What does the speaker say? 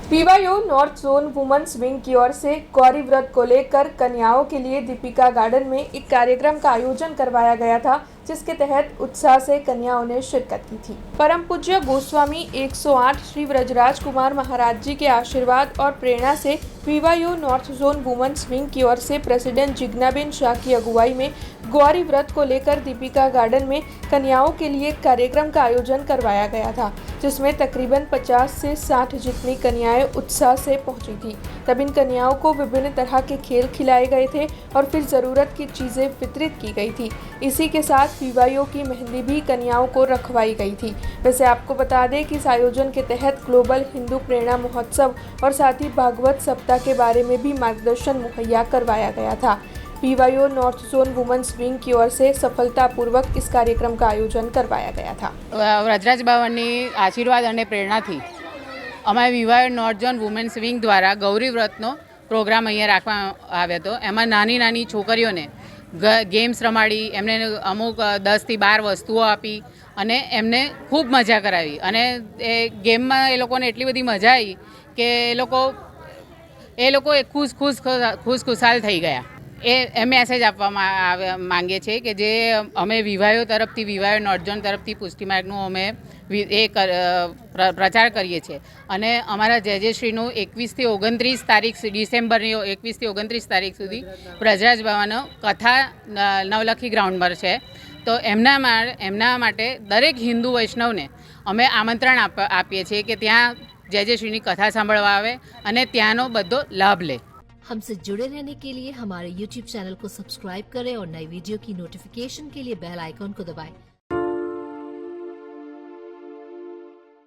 पीवाईओ north zone women's wing की ओर से गौरी व्रत को लेकर कन्याओं के लिए दीपिका गार्डन में एक कार्यक्रम का आयोजन करवाया गया था, जिसके तहत उत्साह से कन्याओं ने शिरकत की थी। परम पूज्य गोस्वामी 108 श्री व्रजराज कुमार महाराज जी के आशीर्वाद और प्रेरणा से पीवाईओ नॉर्थ जोन वुमेन्स विंग की ओर से प्रेसिडेंट जिग्नाबेन शाह की अगुवाई में गौरी व्रत को लेकर दीपिका गार्डन में कन्याओं के लिए कार्यक्रम का आयोजन करवाया गया था, जिसमें तकरीबन 50 से 60 जितनी कन्याएं उत्साह से पहुंची थी। तब इन कन्याओं को विभिन्न तरह के खेल खिलाए गए थे और फिर ज़रूरत की चीज़ें वितरित की गई थी। इसी के साथ पीवाईओ की मेहंदी भी कन्याओं को रखवाई गई थी। वैसे आपको बता दें कि इस आयोजन के तहत ग्लोबल हिंदू प्रेरणा महोत्सव और साथ ही भागवत सप्ताह के बारे में भी मार्गदर्शन मुहैया करवाया गया था। पीवाईओ नॉर्थ जोन वुमेन्स विंग की ओर से सफलतापूर्वक इस कार्यक्रम का आयोजन करवाया गया था। વ્રજરાજ બાવાની આશીર્વાદ અને પ્રેરણાથી અમારે પીવાઈઓ નોર્થ ઝોન વુમેન્સ વિંગ દ્વારા ગૌરી વ્રતનો પ્રોગ્રામ અહીંયા રાખવામાં આવ્યો હતો। એમાં નાની નાની છોકરીઓને ગેમ્સ રમાડી, એમને અમુક 10થી 12 વસ્તુઓ આપી અને એમને ખૂબ મજા કરાવી અને એ ગેમમાં એ લોકોને એટલી બધી મજા આવી કે એ લોકો ખુશખુશાલ થઈ ગયા। એ મેસેજ આપવા માંગે છે કે જે અમે વિવાયો તરફથી, વિવાયો નોર્થ ઝોન તરફથી પુષ્ટિ માર્ગનું અમે પ્રચાર કરીએ છીએ અને અમારા જયશ્રીનું 21 થી 29 તારીખ ડિસેમ્બરની 21 થી 29 તારીખ સુધી વ્રજરાજ બાવાનો કથા નવલખી ગ્રાઉન્ડ પર છે। તો એમના માટે દરેક હિન્દુ વૈષ્ણવને અમે આમંત્રણ આપીએ છીએ કે ત્યાં જયશ્રીની કથા સાંભળવા આવે અને ત્યાંનો બધો લાભ લે। हमसे जुड़े रहने के लिए हमारे YouTube चैनल को सब्सक्राइब करें और नई वीडियो की नोटिफिकेशन के लिए बेल आइकॉन को दबाएं।